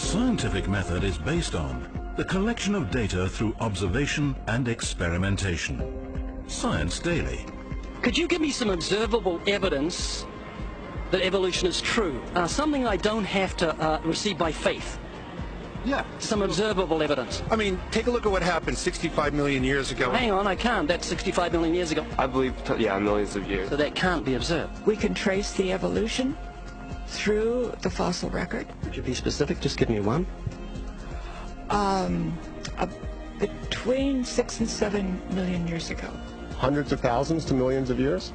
scientific method is based on the collection of data through observation and experimentation. Science Daily. Could you give me some observable evidence that evolution is true? Something I don't have to receive by faith. Yeah. Some observable evidence. I mean, take a look at what happened 65 million years ago. Hang on, I can't. That's 65 million years ago. I believe, yeah, millions of years. So that can't be observed. We can trace the evolution through the fossil record. Could you be specific? Just give me one. Between 6 and 7 million years ago. Hundreds of thousands to millions of years?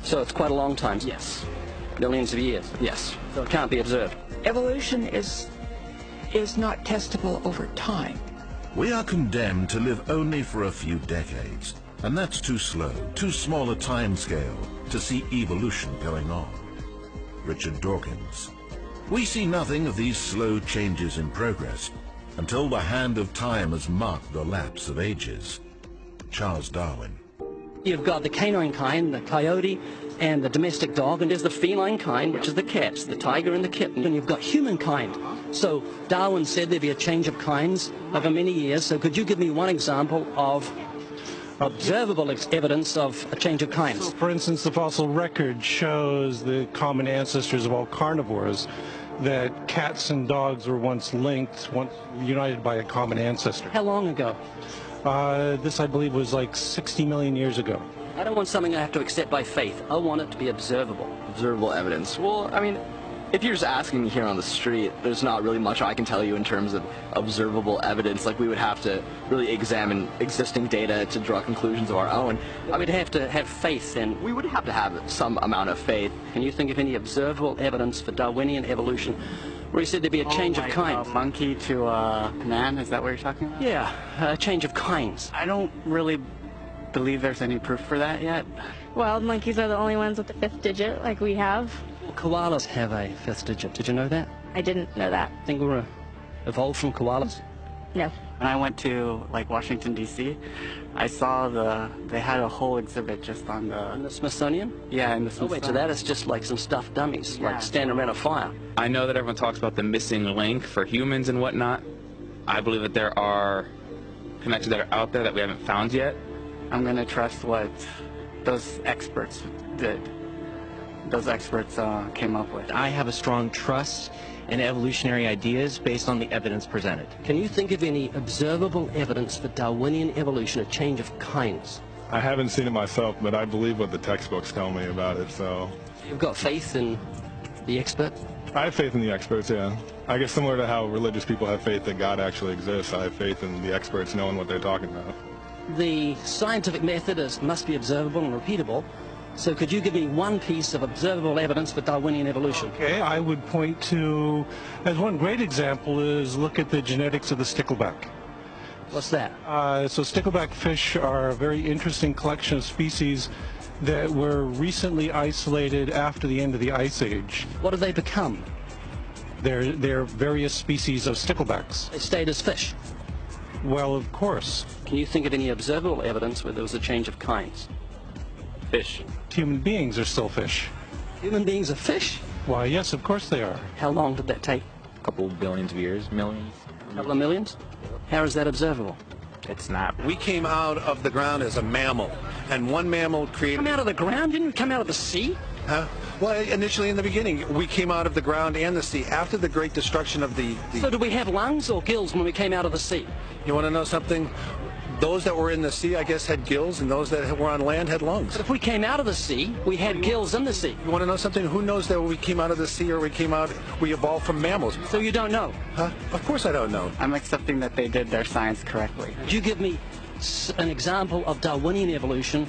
So it's quite a long time. Yes. Millions of years. Yes. So it can't be observed. Evolution is not testable over time. We are condemned to live only for a few decades, and that's too slow, too small a time scale to see evolution going on. Richard Dawkins. We see nothing of these slow changes in progress until the hand of time has marked the lapse of ages. Charles Darwin. You've got the canine kind, the coyote, and the domestic dog, and there's the feline kind, which is the cats, the tiger and the kitten, and you've got humankind. So Darwin said there'd be a change of kinds over many years, so could you give me one example of observable evidence of a change of kinds? So, for instance, the fossil record shows the common ancestors of all carnivores, that cats and dogs were once linked, once united by a common ancestor. How long ago? This, I believe, was like 60 million years ago. I don't want something I have to accept by faith. I want it to be observable. Observable evidence. Well, I mean, if you're just asking me here on the street, there's not really much I can tell you in terms of observable evidence. Like, we would have to really examine existing data to draw conclusions of our own. I would have to have faith in. We would have to have some amount of faith. Can you think of any observable evidence for Darwinian evolution where he said there'd be a change of kinds? Monkey to man, is that what you're talking about? Yeah, a change of kinds. I don't really believe there's any proof for that yet. Wild monkeys are the only ones with the 5th digit, like we have. Koalas have a 5th digit. Did you know that? I didn't know that. Think we were evolved from koalas? No. When I went to Washington D.C., I saw they had a whole exhibit just on In the Smithsonian? Yeah, in the Oh Smithsonian. wait, so that is just like some stuffed dummies, like standing around a fire. I know that everyone talks about the missing link for humans and whatnot. I believe that there are connections that are out there that we haven't found yet. I'm going to trust what those experts did. Those experts came up with. I have a strong trust in evolutionary ideas based on the evidence presented. Can you think of any observable evidence for Darwinian evolution, a change of kinds? I haven't seen it myself, but I believe what the textbooks tell me about it, so... You've got faith in the expert? I have faith in the experts, yeah. I guess similar to how religious people have faith that God actually exists, I have faith in the experts knowing what they're talking about. The scientific method must be observable and repeatable. So could you give me one piece of observable evidence for Darwinian evolution? Okay, I would point to, as one great example, is look at the genetics of the stickleback. What's that? So stickleback fish are a very interesting collection of species that were recently isolated after the end of the Ice Age. What do they become? They're various species of sticklebacks. They stayed as fish. Well, of course. Can you think of any observable evidence where there was a change of kinds? Fish. Human beings are still fish. Human beings are fish? Why, yes, of course they are. How long did that take? A couple billions of years, millions. A couple of millions? How is that observable? It's not. We came out of the ground as a mammal, and one mammal created... Come out of the ground? Didn't we come out of the sea? Huh? Well, initially in the beginning, we came out of the ground and the sea. After the great destruction of the... So did we have lungs or gills when we came out of the sea? You want to know something? Those that were in the sea, I guess, had gills, and those that were on land had lungs. But if we came out of the sea, we had gills in the sea. You want to know something? Who knows that we came out of the sea or we evolved from mammals? So you don't know? Huh? Of course I don't know. I'm accepting that they did their science correctly. Could you give me an example of Darwinian evolution,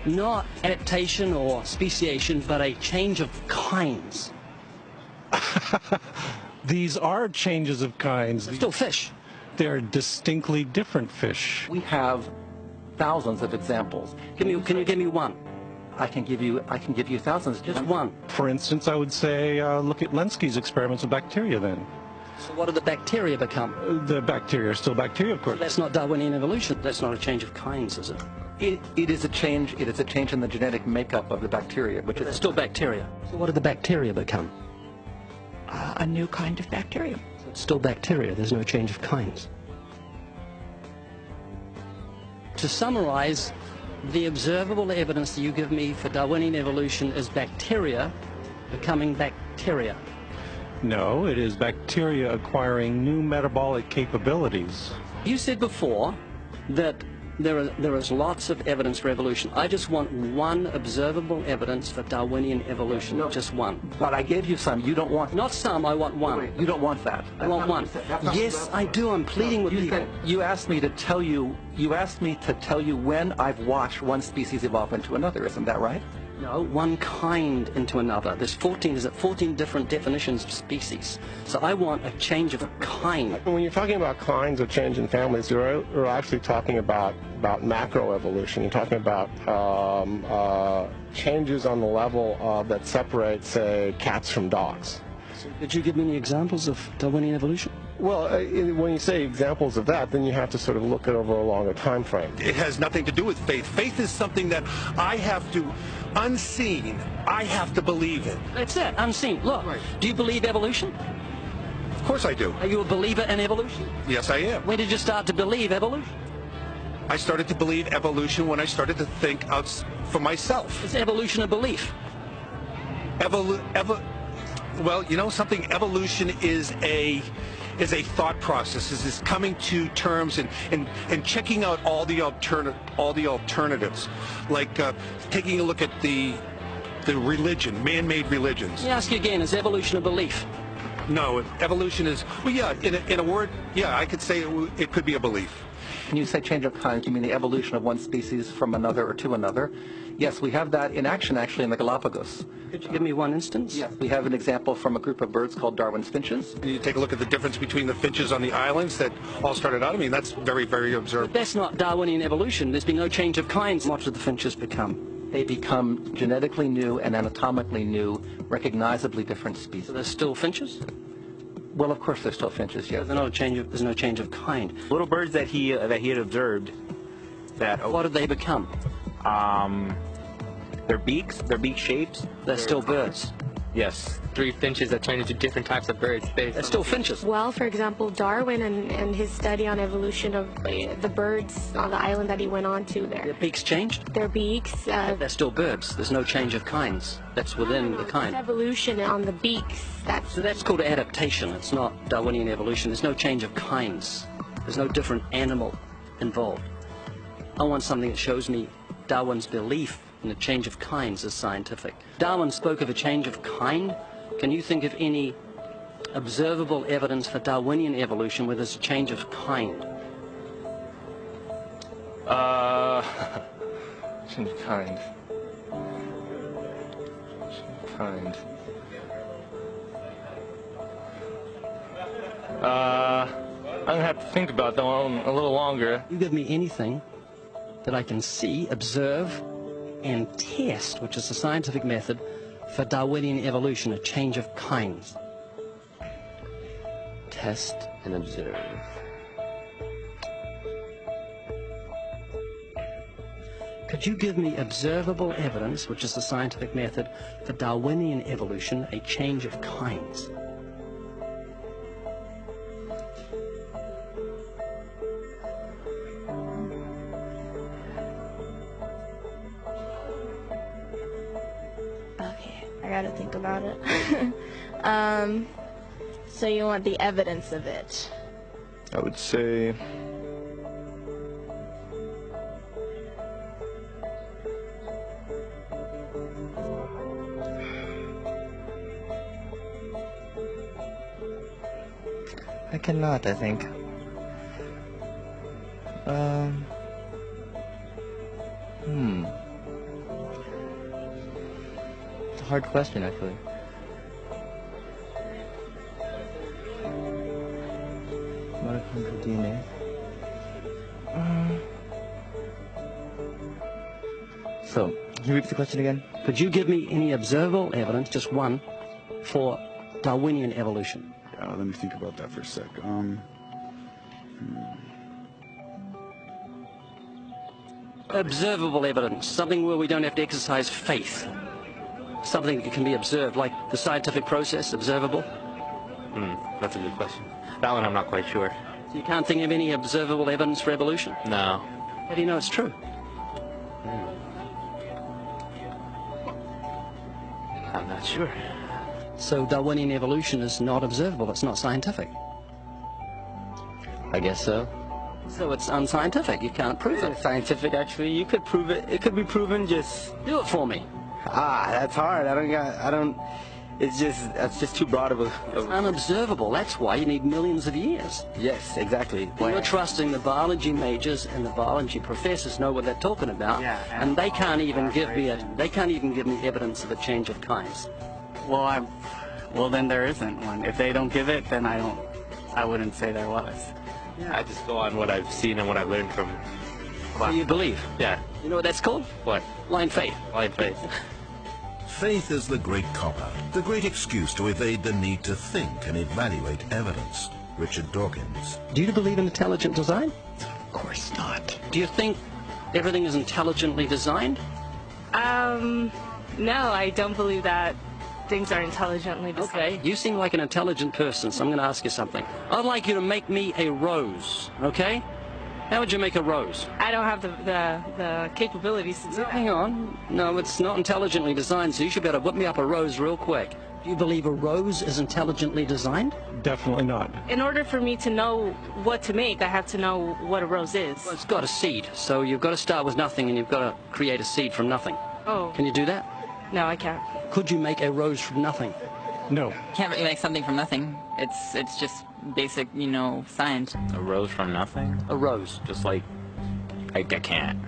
not adaptation or speciation, but a change of kinds? These are changes of kinds. They're still fish. They're distinctly different fish. We have thousands of examples. Can you give me one? I can give you thousands. Just one. For instance, I would say look at Lenski's experiments with bacteria then. So what did the bacteria become? The bacteria are still bacteria, of course. That's not Darwinian evolution. That's not a change of kinds, is it? It is a change. It is a change in the genetic makeup of the bacteria, which is still bacteria. So what did the bacteria become? A new kind of bacteria. So It's still bacteria. There's no change of kinds. To summarize, the observable evidence that you give me for Darwinian evolution is bacteria becoming bacteria. No, it is bacteria acquiring new metabolic capabilities. You said before that there is lots of evidence for evolution. I just want one observable evidence for Darwinian evolution, No, just one. But I gave you some. You don't want. Not some, I want one. Wait, you don't want that. I want one. Yes, I do. I'm pleading with people. You asked me to tell you. You asked me to tell you when I've watched one species evolve into another. Isn't that right? No, one kind into another. There's 14 different definitions of species. So I want a change of kind. When you're talking about kinds or change in families, you're actually talking about macroevolution. You're talking about changes on the level that separate, say, cats from dogs. Could you give me any examples of Darwinian evolution? Well, when you say examples of that, then you have to sort of look at over a longer time frame. It has nothing to do with faith. Faith is something that I have to, unseen, I have to believe in. That's it, unseen. Look, do you believe evolution? Of course I do. Are you a believer in evolution? Yes, I am. When did you start to believe evolution? I started to believe evolution when I started to think out for myself. Is evolution a belief? Well, you know something? Evolution is a thought process. Is coming to terms and checking out all the alternatives, like taking a look at the religion, man-made religions. Let me ask you again: is evolution a belief? No, evolution is. Well, yeah. In a word, yeah, I could say it could be a belief. When you say change of kind, you mean the evolution of one species from another or to another? Yes, we have that in action actually in the Galapagos. Could you give me one instance? Yes, we have an example from a group of birds called Darwin's finches. You take a look at the difference between the finches on the islands that all started out. I mean, that's very, very observable. That's not Darwinian evolution. There's been no change of kinds. What do the finches become? They become genetically new and anatomically new, recognizably different species. So they're still finches? Well, of course they're still finches, yes. There's no change of kind. Little birds that he had observed. What did they become? Their beak shapes. They're still birds. Yes. 3 finches that turn into different types of birds. They're still finches. Well, for example, Darwin and his study on evolution of the birds on the island that he went on to there. Their beaks changed? Their beaks. They're still birds. There's no change of kinds. That's within the kind. Evolution on the beaks. So that's called adaptation. It's not Darwinian evolution. There's no change of kinds. There's no different animal involved. I want something that shows me Darwin's belief in the change of kinds is scientific. Darwin spoke of a change of kind. Can you think of any observable evidence for Darwinian evolution where there's a change of kind? Change of kind. I'm gonna have to think about that one a little longer. You give me anything that I can see, observe, and test, which is the scientific method for Darwinian evolution, a change of kinds. Test and observe. Could you give me observable evidence, which is the scientific method for Darwinian evolution, a change of kinds? Okay, I gotta think about it. So you want the evidence of it? I would say I cannot, I think. It's a hard question, actually. Mitochondrial DNA. So, can you repeat the question again? Could you give me any observable evidence, just one, for Darwinian evolution? let me think about that for a sec. Observable evidence, something where we don't have to exercise faith. Something that can be observed, like the scientific process, observable. That's a good question. That one I'm not quite sure. So you can't think of any observable evidence for evolution? No. How do you know it's true? I'm not sure. So Darwinian evolution is not observable, it's not scientific. I guess so. So it's unscientific, you can't prove it. Scientific, actually. You could prove it. It could be proven, just... Do it for me. That's hard. That's just too broad of a... It's unobservable, that's why you need millions of years. Yes, exactly. You're trusting the biology majors and the biology professors know what they're talking about, and they can't even give me evidence of a change of kinds. Well, then there isn't one. If they don't give it, then I wouldn't say there was. Yeah. I just go on what I've seen and what I've learned from class. So you believe? Yeah. You know what that's called? What? Blind faith. Blind faith. Faith is the great cop-out, the great excuse to evade the need to think and evaluate evidence. Richard Dawkins. Do you believe in intelligent design? Of course not. Do you think everything is intelligently designed? No, I don't believe that things are intelligently designed. Okay, you seem like an intelligent person, so I'm going to ask you something. I'd like you to make me a rose, okay? How would you make a rose? I don't have the capabilities to do that. Hang on. No, it's not intelligently designed, so you should be able to whip me up a rose real quick. Do you believe a rose is intelligently designed? Definitely not. In order for me to know what to make, I have to know what a rose is. Well, it's got a seed, so you've got to start with nothing and you've got to create a seed from nothing. Oh. Can you do that? No, I can't. Could you make a rose from nothing? No. Can't really make something from nothing. It's just basic, science. A rose from nothing? A rose. Just like, I can't,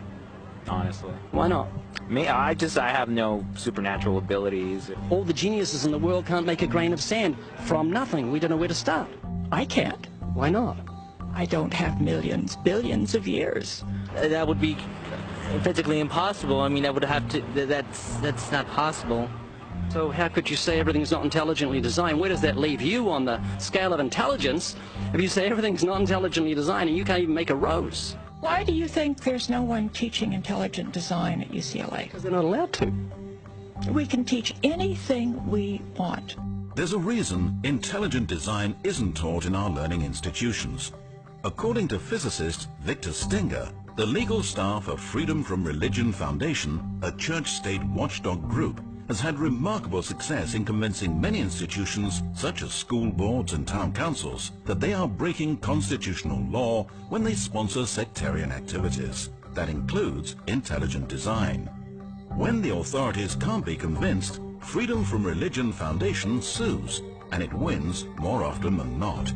honestly. Why not? Me, I have no supernatural abilities. All the geniuses in the world can't make a grain of sand from nothing. We don't know where to start. I can't. Why not? I don't have millions, billions of years. That would be physically impossible. I mean, I would have to. That's not possible. So how could you say everything's not intelligently designed? Where does that leave you on the scale of intelligence if you say everything's not intelligently designed and you can't even make a rose? Why do you think there's no one teaching intelligent design at UCLA? Because they're not allowed to. We can teach anything we want. There's a reason intelligent design isn't taught in our learning institutions. According to physicist Victor Stenger, the legal staff of Freedom from Religion Foundation, a church-state watchdog group, has had remarkable success in convincing many institutions, such as school boards and town councils, that they are breaking constitutional law when they sponsor sectarian activities. That includes intelligent design. When the authorities can't be convinced, Freedom from Religion Foundation sues, and it wins more often than not.